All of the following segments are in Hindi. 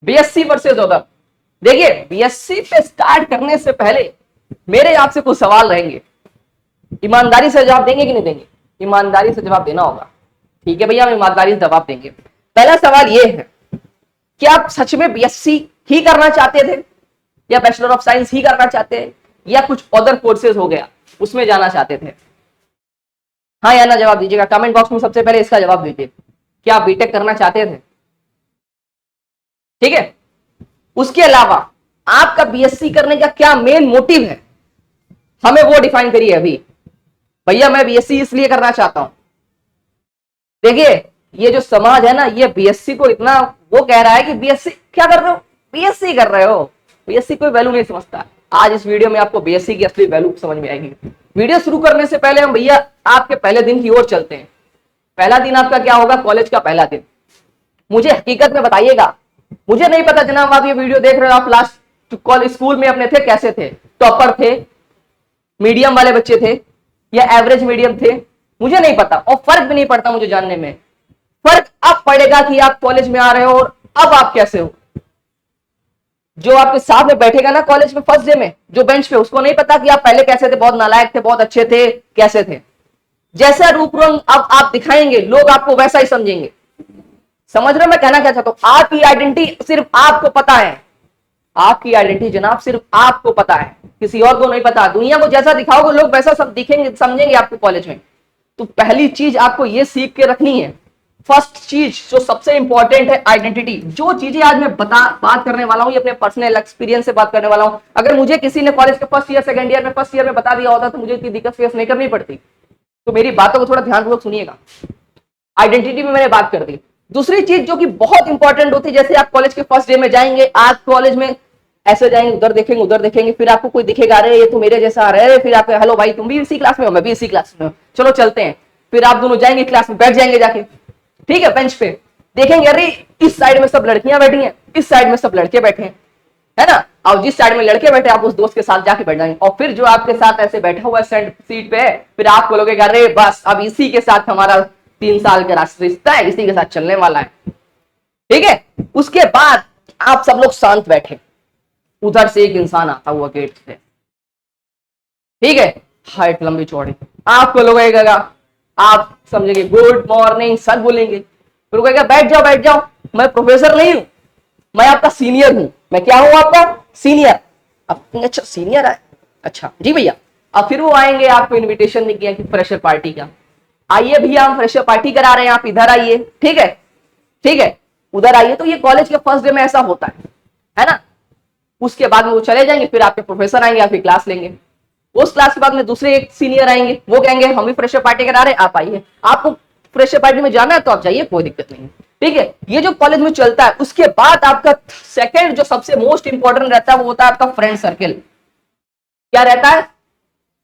BSc versus other. देखिए बीएससी पे स्टार्ट करने से पहले मेरे आपसे कुछ सवाल रहेंगे, ईमानदारी से जवाब देंगे कि नहीं देंगे? ईमानदारी से जवाब देना होगा, ठीक है भैया, हम ईमानदारी से जवाब देंगे। पहला सवाल ये है कि आप सच में बीएससी ही करना चाहते थे या बैचलर ऑफ साइंस ही करना चाहते हैं या कुछ अदर कोर्सेज हो गया उसमें जाना चाहते थे? हाँ या ना जवाब दीजिएगा कमेंट बॉक्स में। सबसे पहले इसका जवाब दीजिए, क्या आप बीटेक करना चाहते थे? ठीक है, उसके अलावा आपका बीएससी करने का क्या मेन मोटिव है, हमें वो डिफाइन करिए अभी। भैया मैं बीएससी इसलिए करना चाहता हूं। देखिए ये जो समाज है ना, ये बीएससी को इतना वो कह रहा है कि बीएससी क्या कर रहे हो, बीएससी कर रहे हो, बीएससी कोई वैल्यू नहीं समझता। आज इस वीडियो में आपको बीएससी की असली वैल्यू समझ में आएगी। वीडियो शुरू करने से पहले हम भैया आपके पहले दिन की ओर चलते हैं। पहला दिन आपका क्या होगा, कॉलेज का पहला दिन। मुझे हकीकत में बताइएगा, मुझे नहीं पता जनाब आप ये वीडियो देख रहे हो, आप लास्ट कॉलेज स्कूल में अपने थे कैसे थे, टॉपर थे, मीडियम वाले बच्चे थे या एवरेज मीडियम थे, मुझे नहीं पता और फर्क भी नहीं पड़ता मुझे जानने में। फर्क अब पड़ेगा कि आप कॉलेज में आ रहे हो और अब आप कैसे हो। जो आपके साथ में बैठेगा ना कॉलेज में फर्स्ट डे में जो बेंच पे, उसको नहीं पता कि आप पहले कैसे थे, बहुत नालायक थे, बहुत अच्छे थे, कैसे थे। जैसा रूप रंग अब आप दिखाएंगे लोग आपको वैसा ही समझेंगे। समझ रहे हो मैं कहना क्या चाहता हूं? आपकी आइडेंटिटी सिर्फ आपको पता है, आपकी आइडेंटिटी जनाब सिर्फ आपको पता है, किसी और को नहीं पता। दुनिया को जैसा दिखाओगे लोग वैसा सब दिखेंगे, समझेंगे आपको कॉलेज में। तो पहली चीज आपको ये सीख के रखनी है, फर्स्ट चीज जो सबसे इंपॉर्टेंट है आइडेंटिटी। जो चीजें आज मैं बात करने वाला हूं ये अपने पर्सनल एक्सपीरियंस से बात करने वाला हूं। अगर मुझे किसी ने कॉलेज के फर्स्ट ईयर सेकंड ईयर में फर्स्ट ईयर में बता दिया होता तो मुझे इतनी दिक्कत फेस नहीं करनी पड़ती। तो मेरी बातों को थोड़ा ध्यानपूर्वक सुनिएगा। आइडेंटिटी में मैंने बात कर दी। दूसरी चीज जो कि बहुत इंपॉर्टेंट होती है, जैसे आप कॉलेज के फर्स्ट डे में जाएंगे, आज कॉलेज में ऐसे जाएंगे, उधर देखेंगे, फिर आपको कोई दिखेगा, अरे ये तो मेरे जैसा आ रहा है, फिर आपको हेलो भाई तुम भी इसी क्लास में हो, मैं भी इसी क्लास में हूं, चलो चलते हैं। फिर आप दोनों जाएंगे क्लास में, बैठ जाएंगे जाके, ठीक है, बेंच पे देखेंगे, अरे इस साइड में सब लड़कियां बैठी हैं, इस साइड में सब लड़के बैठे हैं, है ना। और जिस साइड में लड़के बैठे आप उस दोस्त के साथ जाके बैठ जाएंगे, और फिर जो आपके साथ ऐसे बैठा हुआ है सीट पे, फिर आप बोलोगे अरे बस अब इसी के साथ हमारा 3 साल का रिश्ता है, इसी के साथ चलने वाला है, ठीक है। उसके बाद आप सब लोग शांत बैठे, उधर से एक इंसान आता हुआ गेट से, ठीक है, हाइट लंबी चौड़ी, आपको लगेगा, आप समझेंगे गुड मॉर्निंग सर बोलेंगे, फिर कहेगा बैठ जाओ, मैं प्रोफेसर नहीं हूं, मैं आपका सीनियर हूं। मैं क्या हूं आपका सीनियर। अब अच्छा सीनियर है, अच्छा जी भैया। अब फिर वो आएंगे, आपको इनविटेशन नहीं किया कि फ्रेशर पार्टी का, आइए भैया हम फ्रेशर पार्टी करा रहे हैं, आप इधर आइए, ठीक है, ठीक है, उधर आइए। तो ये कॉलेज के फर्स्ट डे में ऐसा होता है ना। उसके बाद में वो चले जाएंगे, फिर आपके प्रोफेसर आएंगे, आपकी क्लास लेंगे। उस क्लास के बाद में दूसरे एक सीनियर आएंगे, वो कहेंगे हम भी फ्रेशर पार्टी करा रहे हैं, आप आइए। आपको फ्रेशर पार्टी में जाना है तो आप जाइए, कोई दिक्कत नहीं है, ठीक है। ये जो कॉलेज में चलता है, उसके बाद आपका सेकंड जो सबसे मोस्ट इंपॉर्टेंट रहता है वो होता है आपका फ्रेंड सर्किल। क्या रहता है?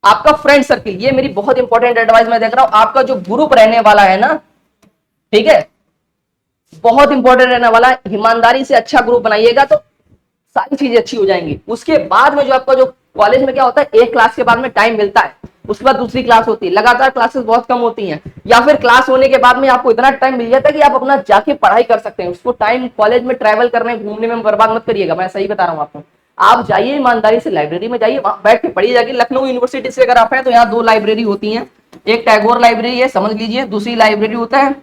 आपका फ्रेंड सर्किल। ये मेरी बहुत इंपॉर्टेंट एडवाइस मैं देख रहा हूं, आपका जो ग्रुप रहने वाला है ना, ठीक है, बहुत इंपॉर्टेंट रहने वाला है। ईमानदारी से अच्छा ग्रुप बनाइएगा तो सारी चीजें अच्छी हो जाएंगी। उसके बाद में जो आपका जो कॉलेज में क्या होता है, एक क्लास के बाद में टाइम मिलता है, उसके बाद दूसरी क्लास होती है, लगातार क्लासेस बहुत कम होती हैं, या फिर क्लास होने के बाद में आपको इतना टाइम मिल जाता है कि आप अपना जाके पढ़ाई कर सकते हैं। उसको टाइम कॉलेज में ट्रैवल करने घूमने में बर्बाद मत करिएगा, मैं सही बता रहा हूँ आपको। आप जाइए ईमानदारी से लाइब्रेरी में जाइए, वहां बैठ के पढ़िए जाके। लखनऊ यूनिवर्सिटी से अगर आप हैं तो यहाँ 2 लाइब्रेरी होती हैं, एक टैगोर लाइब्रेरी है समझ लीजिए, दूसरी लाइब्रेरी होता है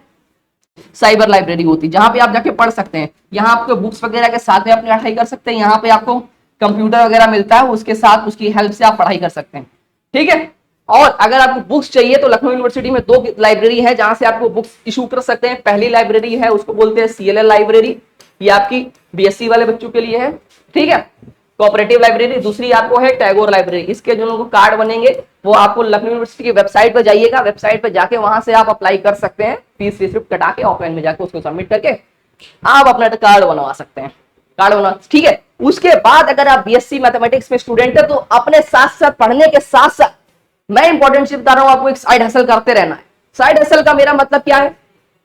साइबर लाइब्रेरी होती है, जहां पे आप जाके पढ़ सकते हैं। यहाँ आपको बुक्स वगैरह के साथ में अपनी पढ़ाई कर सकते हैं, यहाँ पे आपको कंप्यूटर वगैरह मिलता है, उसके साथ उसकी हेल्प से आप पढ़ाई कर सकते हैं, ठीक है। और अगर आपको बुक्स चाहिए तो लखनऊ यूनिवर्सिटी में 2 लाइब्रेरी है जहां से आपको बुक्स इशू कर सकते हैं। पहली लाइब्रेरी है उसको बोलते हैं CLL लाइब्रेरी, ये आपकी बीएससी वाले बच्चों के लिए है, ठीक है, कोऑपरेटिव लाइब्रेरी। दूसरी आपको है टैगोर लाइब्रेरी। इसके जो लोगों को कार्ड बनेंगे वो आपको लखनऊ यूनिवर्सिटी की वेबसाइट पर जाइएगा, वेबसाइट पर जाके वहां से आप अप्लाई कर सकते हैं, फीस रिसिप्ट कटा के ऑफलाइन में जाके उसको सबमिट करके आप अपना कार्ड बनवा सकते हैं, कार्ड बना, ठीक है। उसके बाद अगर आप बीएससी मैथमेटिक्स में स्टूडेंट है तो अपने साथ साथ पढ़ने के साथ साथ मैं इंपॉर्टेंट चीज बता रहा हूं आपको, एक साइड हसल करते रहना है। साइड हसल का मेरा मतलब क्या है,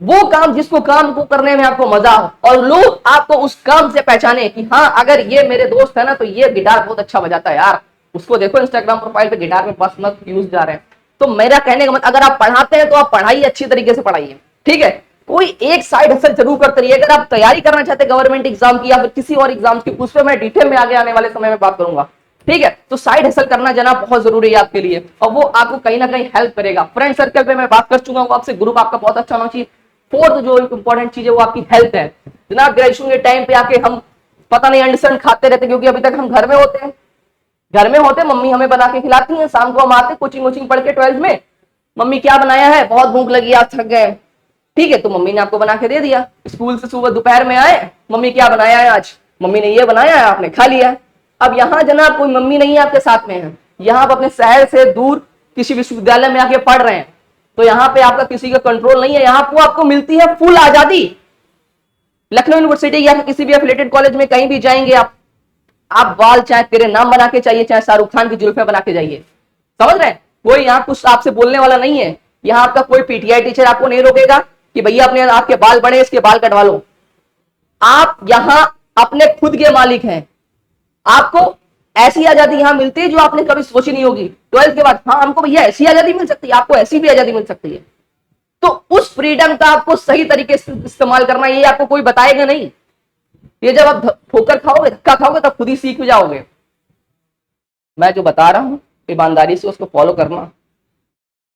वो काम जिसको काम को करने में आपको मजा हो और लोग आपको उस काम से पहचाने कि हाँ अगर ये मेरे दोस्त है ना तो ये गिटार बहुत अच्छा बजाता है यार, उसको देखो इंस्टाग्राम प्रोफाइल पे गिटार में मस्त व्यूज जा रहे हैं। तो मेरा कहने का मतलब अगर आप पढ़ाते हैं तो आप पढ़ाई अच्छी तरीके से पढ़ाइए, ठीक है। कोई एक साइड हसल जरूर करते रहिए। अगर आप तैयारी करना चाहते हैं गवर्नमेंट एग्जाम की या फिर किसी और एग्जाम की, उस पर मैं डिटेल में आगे आने वाले समय में बात करूंगा, ठीक है। तो साइड हसल करना जना बहुत जरूरी है आपके लिए, और वो आपको कहीं ना कहीं हेल्प करेगा। फ्रेंड सर्कल पे मैं बात कर चुका हूं आपसे, ग्रुप आपका बहुत अच्छा होना चाहिए। फोर्थ जो इंपॉर्टेंट चीज है वो आपकी हेल्थ है। जनाब ग्रेजुएशन के टाइम पे आके हम पता नहीं अंडसन खाते रहते, क्योंकि अभी तक हम घर में होते हैं, घर में होते मम्मी हमें बना के खिलाती है। शाम को हम आते कोचिंग वोचिंग पढ़ के 12th में, मम्मी क्या बनाया है, बहुत भूख लगी आज थक गए, ठीक है, तो मम्मी ने आपको बना के दे दिया। स्कूल से सुबह दोपहर में आए, मम्मी क्या बनाया है आज, मम्मी ने ये बनाया है, आपने खा लिया। अब यहाँ जनाब कोई मम्मी नहीं है आपके साथ में है, यहाँ आप अपने शहर से दूर किसी विश्वविद्यालय में आके पढ़ रहे हैं, तो यहाँ पे आपका किसी का कंट्रोल नहीं है। यहाँ पे आपको मिलती है फुल आजादी। लखनऊ यूनिवर्सिटी या किसी भी एफिलेटेड कॉलेज में कहीं भी जाएंगे आप बाल चाहे तेरे नाम बना के चाहिए, चाहे शाहरुख खान की जुल्फे बना के जाइए, समझ रहे हैं। कोई यहाँ कुछ आपसे बोलने वाला नहीं है। यहाँ आपका कोई पीटीआई टीचर आपको नहीं रोकेगा कि भैया अपने आपके बाल बड़े इसके बाल कटवा लो। आप यहाँ अपने खुद के मालिक हैं। आपको ऐसी आजादी यहां मिलती है जो आपने कभी सोची नहीं होगी। 12th के बाद हाँ हमको भैया ऐसी आजादी मिल सकती है, आपको ऐसी भी आजादी मिल सकती है। तो उस फ्रीडम का आपको सही तरीके से इस्तेमाल करना, ये आपको कोई बताएगा नहीं। ये जब आप ठोकर खाओगे, धक्का खाओगे, तब खुद ही सीख जाओगे। मैं जो बता रहा हूं ईमानदारी से उसको फॉलो करना।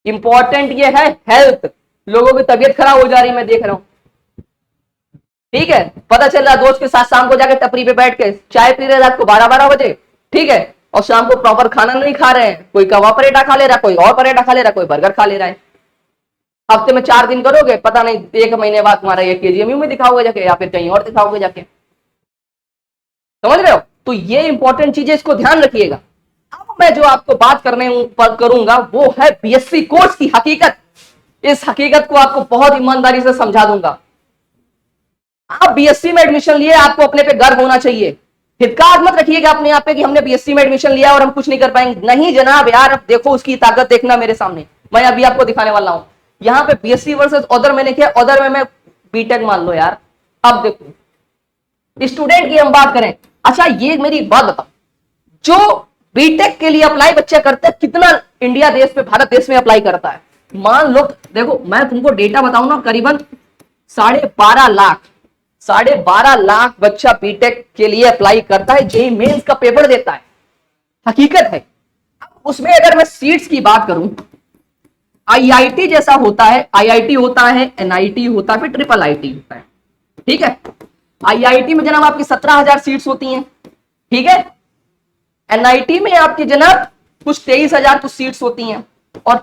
इंपॉर्टेंट ये है हेल्थ। लोगों की तबीयत खराब हो जा रही है, मैं देख रहा हूं, ठीक है। पता चल रहा है दोस्त के साथ शाम को जाके टपरी पे बैठ के चाय पी रहे रात को 12-12 बजे, ठीक है, और शाम को प्रॉपर खाना नहीं खा रहे हैं। कोई कवा परेठा खा ले रहा है, कोई और परेठा खा ले रहा है, कोई बर्गर खा ले रहा है। हफ्ते में 4 दिन करोगे, पता नहीं 1 महीने बाद तुम्हारा ये केजीएमयू में दिखाओगे जाके, या फिर कहीं और दिखाओगे जाके, समझ रहे हो। तो ये इंपॉर्टेंट चीजें, इसको ध्यान रखिएगा। अब मैं जो आपको बात करूंगा वो है बीएससी कोर्स की हकीकत। इस हकीकत को आपको बहुत ईमानदारी से समझा दूंगा। आप बीएससी में एडमिशन लिए, आपको अपने पे गर्व होना चाहिए। हितकार मत रखिएगा अपने आप पे कि हमने बीएससी में एडमिशन लिया और हम कुछ नहीं कर पाएंगे। नहीं जनाब यार, अब देखो उसकी ताकत देखना मेरे सामने, मैं अभी आपको दिखाने वाला हूं। यहाँ पे बीएससी वर्सेस अदर मैंने किया, अदर में मैं बीटेक मान लो यार। अब देखो स्टूडेंट की हम बात करें, अच्छा ये मेरी बात बताओ, जो बीटेक के लिए अप्लाई बच्चे करते हैं, कितना इंडिया देश में, भारत देश में अप्लाई करता है? मान लो, देखो मैं तुमको डेटा बताऊं ना, करीबन 12.5 लाख बच्चा बीटेक के लिए अप्लाई करता है, जेईई मेंस का पेपर देता है, हकीकत है। उसमें अगर मैं सीट्स की बात करूं, आईआईटी जैसा होता है, आईआईटी होता है, एनआईटी होता है, फिर ट्रिपल आईटी होता है, ठीक है। आईआईटी में जनाब आपकी 17,000 सीट्स होती हैं, ठीक है। एनआईटी में आपकी जनाब कुछ 23,000 कुछ सीट्स होती हैं, और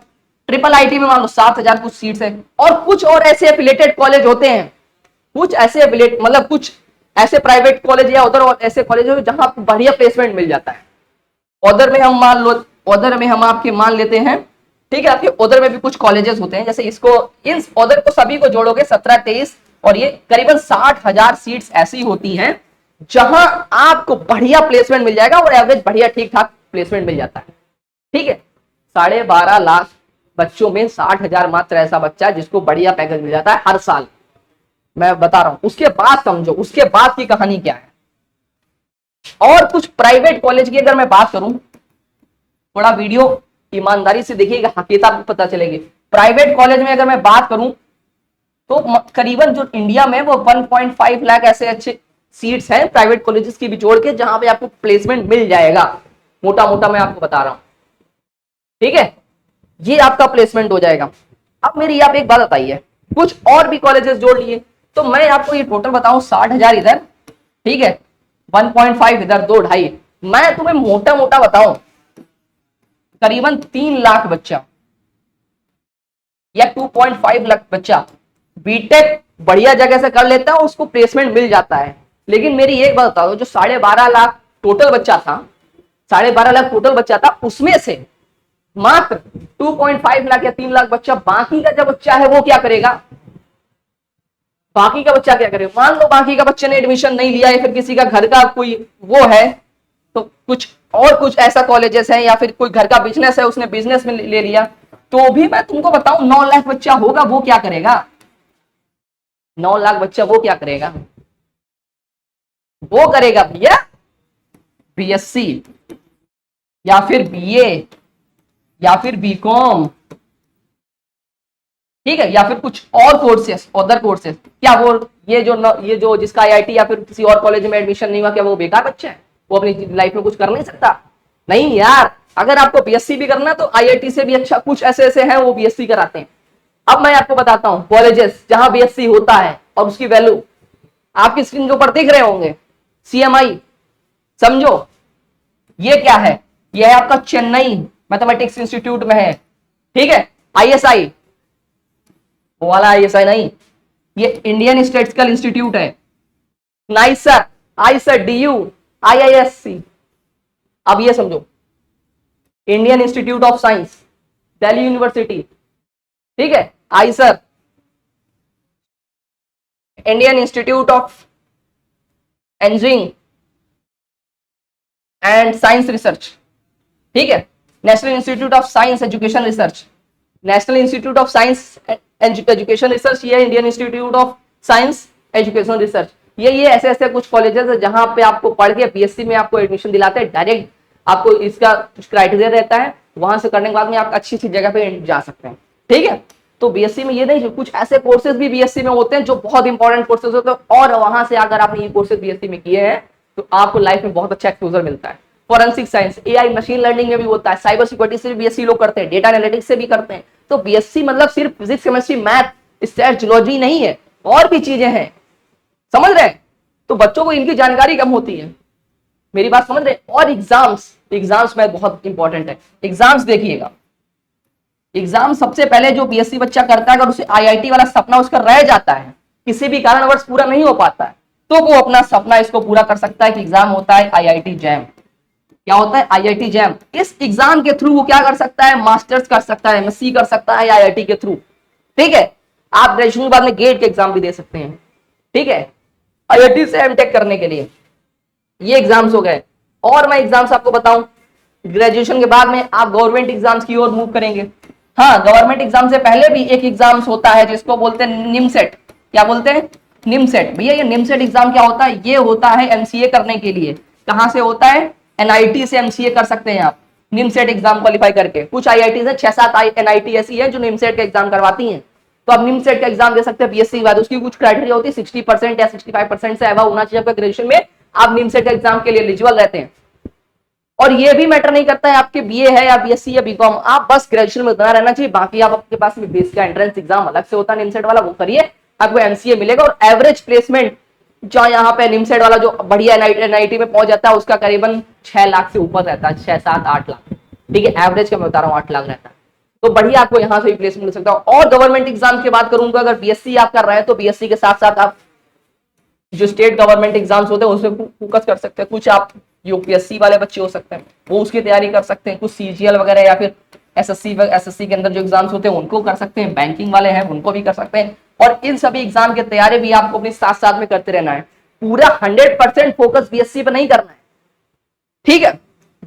ट्रिपल आईटी में मान लो 7,000 कुछ सीट्स है। और कुछ और ऐसे एफिलेटेड कॉलेज होते हैं, कुछ ऐसे एफिलेट मतलब कुछ ऐसे प्राइवेट कॉलेज या उधर ऐसे कॉलेज हो जहां आपको बढ़िया प्लेसमेंट मिल जाता है। उधर में हम मान लो, उधर में हम आपके मान लेते हैं, ठीक है, आपके उधर में भी कुछ कॉलेजेस होते हैं, जैसे इसको, इन उधर को सभी को जोड़ोगे 17, 23 और ये करीबन 60,000 सीट्स ऐसी होती हैं जहां आपको बढ़िया प्लेसमेंट मिल जाएगा, और एवरेज बढ़िया ठीक ठाक प्लेसमेंट मिल जाता है, ठीक है। 12.5 लाख बच्चों में 60,000 मात्र ऐसा बच्चा है जिसको बढ़िया पैकेज मिल जाता है हर साल। मैं बता रहा हूं, उसके बाद समझो उसके बाद की कहानी क्या है। और कुछ प्राइवेट कॉलेज की अगर मैं बात करूं, थोड़ा वीडियो ईमानदारी से देखिएगा, हकीकत आपको पता चलेगी। प्राइवेट कॉलेज में अगर मैं बात करूं तो करीबन जो इंडिया में वो 1.5 लाख ऐसे अच्छे सीट्स हैं प्राइवेट कॉलेजेस की भी जोड़ के, जहां पे आपको प्लेसमेंट मिल जाएगा। मोटा मोटा मैं आपको बता रहा हूं, ठीक है, ये आपका प्लेसमेंट हो जाएगा। अब मेरी आप एक बात बताइए, कुछ और भी कॉलेजेस जोड़ लिए तो मैं आपको ये टोटल बताऊं, 60,000 इधर, ठीक है, 1.5 इधर, 2-2.5, मैं तुम्हें मोटा मोटा बताऊं करीबन 3 लाख बच्चा या 2.5 लाख बच्चा बीटेक बढ़िया जगह से कर लेता है, उसको प्लेसमेंट मिल जाता है। लेकिन मेरी एक बात बताओ, जो 12.5 लाख टोटल बच्चा था, 12.5 लाख टोटल बच्चा था, उसमें से मात्र 2.5 लाख या 3 लाख बच्चा, बाकी का जो बच्चा है वो क्या करेगा? बाकी का बच्चा क्या करेगा? मान लो बाकी का बच्चे ने एडमिशन नहीं लिया, या फिर किसी का घर का कोई वो है, तो कुछ ऐसा कॉलेजेस है, या फिर कोई घर का बिजनेस है, उसने बिजनेस में ले लिया, तो भी मैं तुमको बताऊं 9 लाख बच्चा होगा, वो क्या करेगा? 9 लाख बच्चा वो क्या करेगा? वो करेगा भैया बीएससी या फिर बीए या फिर बीकॉम ठीक है, या फिर कुछ और कोर्सेस, अदर कोर्सेस, क्या वो ये जो जिसका आईआईटी या फिर किसी और कॉलेज में एडमिशन नहीं हुआ, क्या वो बेकार बच्चा है, वो अपनी लाइफ में कुछ कर नहीं सकता? नहीं यार, अगर आपको बीएससी भी करना है तो आईआईटी से भी अच्छा कुछ ऐसे ऐसे हैं वो बीएससी कराते हैं। अब मैं आपको बताता हूं कॉलेजेस जहां बीएससी होता है और उसकी वैल्यू आपकी स्क्रीन के ऊपर दिख रहे होंगे। सीएमआई समझो, ये क्या है, ये है आपका चेन्नई मैथमेटिक्स इंस्टीट्यूट में है, ठीक है। आईएसआई, वो वाला आईएसआई नहीं, ये इंडियन स्टैटिस्टिकल इंस्टीट्यूट है। NISER, IISER, DU, IISc. अब ये समझो, Indian institute of science, Delhi university, ठीक है। IISER, Indian institute of engineering and science research, ठीक है। National institute of science education research, national institute of science education research, ये Indian institute of science education research. ये ऐसे ऐसे कुछ कॉलेजेस है जहां पे आपको पढ़ के बीएससी में आपको एडमिशन दिलाते हैं डायरेक्ट। आपको इसका कुछ क्राइटेरिया रहता है, वहां से करने के बाद में आप अच्छी अच्छी जगह पे जा सकते हैं, ठीक है। तो बीएससी में ये नहीं, कुछ ऐसे कोर्सेज भी बीएससी में होते हैं जो बहुत इंपॉर्टेंट कोर्सेज होते हैं, और वहां से अगर आपने ये कोर्सेज बीएससी में किए हैं तो आपको लाइफ में बहुत अच्छा एक्सपोजर मिलता है। Forensic science, AI, machine learning में भी होता है, साइबर सिक्योरिटी से भी बीएससी लोग करते हैं, डेटा एनालिटिक्स से भी करते हैं। तो बीएससी मतलब सिर्फ physics, chemistry, math, stats, geology नहीं है, और भी चीजें हैं, समझ रहे हैं। तो बच्चों को इनकी जानकारी कम होती है, मेरी बात समझ रहे हैं। और एग्जाम्स में बहुत इंपॉर्टेंट है। एग्जाम्स देखिएगा, एग्जाम सबसे पहले जो बीएससी बच्चा करता है, अगर उसे आईआईटी वाला सपना उसका रह जाता है, किसी भी कारणवश पूरा नहीं हो पाता है, तो वो अपना सपना इसको पूरा कर सकता है कि एग्जाम होता है आईआईटी जैम। क्या होता है? IIT jam. इस एग्जाम के थ्रू वो क्या कर सकता है? मास्टर्स कर सकता है, एमएससी कर सकता है आईआईटी के थ्रू, ठीक है। आप ग्रेजुएशन के बाद में गेट के एग्जाम भी दे सकते हैं, ठीक है, आईआईटी से एमटेक करने के लिए। ये एग्जाम्स हो गए। और मैं एग्जाम्स आपको बताऊं, ग्रेजुएशन के बाद में आप गवर्नमेंट एग्जाम्स की ओर मूव करेंगे। हाँ, गवर्नमेंट एग्जाम से पहले भी एक एग्जाम्स होता है जिसको बोलते हैं निमसेट। क्या बोलते हैं? निमसेट। भैया ये निमसेट एग्जाम क्या होता है? ये होता है एमसीए करने के लिए। कहां से होता है? एनआईटी से एमसीए कर सकते हैं आप निमसेट एग्जाम क्वालिफाई करके। कुछ आईआईटी है, 6-7 एनआईटी ऐसी है जो निमसेट का एग्जाम करवाती हैं, तो आप निमसेट का एग्जाम दे सकते हैं बीएससी के बाद। उसकी कुछ क्राइटेरिया होती है, 60% या 65% से अबव होना चाहिए आपका ग्रेजुएशन में, आप निमसेट एग्जाम के लिए एलिजिबल रहते हैं। और ये भी मैटर नहीं करता है आपके बीए है या बीएससी या बीकॉम, आप बस ग्रेजुएशन में उतना रहना चाहिए। बाकी आप आपके पास में बेस का एंट्रेंस एग्जाम अलग से होता है निमसेट वाला, वो करिए, आपको एमसीए मिलेगा। और एवरेज प्लेसमेंट जो यहाँ पे निमसेट वाला जो बढ़िया एनआईटी में पहुंच जाता है उसका करीबन 6 लाख से ऊपर रहता है, 6, 7, 8 लाख, ठीक है। एवरेज का मैं बता रहा हूँ 8 लाख रहता है, तो बढ़िया आपको यहाँ से भी प्लेसमेंट मिल सकता है। और गवर्नमेंट एग्जाम की बात करूंगा, अगर बीएससी आप कर रहे हैं तो बीएससी के साथ साथ आप जो स्टेट गवर्नमेंट एग्जाम्स होते हैं उसमें फोकस कर सकते हैं। कुछ आप यूपीएससी वाले बच्चे हो सकते हैं, वो उसकी तैयारी कर सकते हैं। कुछ सीजीएल वगैरह या फिर एसएससी के अंदर जो एग्जाम्स होते हैं उनको कर सकते हैं। बैंकिंग वाले हैं उनको भी कर सकते हैं। और इन सभी एग्जाम की तैयारी भी आपको अपने साथ साथ में करते रहना है। पूरा 100% फोकस बीएससी पे नहीं करना है, ठीक है।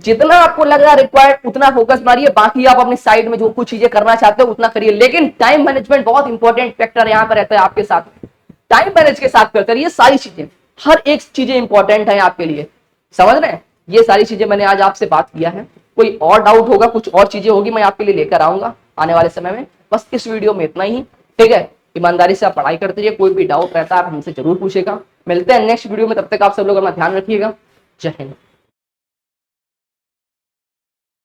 जितना आपको लग रहा है रिक्वायर्ड उतना फोकस मारिए, बाकी आप अपनी साइड में जो कुछ चीजें करना चाहते हो उतना करिए। लेकिन टाइम मैनेजमेंट बहुत इंपॉर्टेंट फैक्टर यहाँ पर रहता है आपके साथ। टाइम मैनेज के साथ करते रहिए सारी चीजें, हर एक चीजें इंपॉर्टेंट है आपके लिए, समझ रहे हैं। ये सारी चीजें मैंने आज आपसे बात किया है। कोई और डाउट होगा, कुछ और चीजें होगी, मैं आपके लिए लेकर आऊंगा आने वाले समय में। बस इस वीडियो में इतना ही, ठीक है। ईमानदारी से आप पढ़ाई करते रहिए, कोई भी डाउट रहता है आप हमसे जरूर पूछेगा। मिलते हैं नेक्स्ट वीडियो में, तब तक आप सब लोग अपना ध्यान रखिएगा। जय हिंद।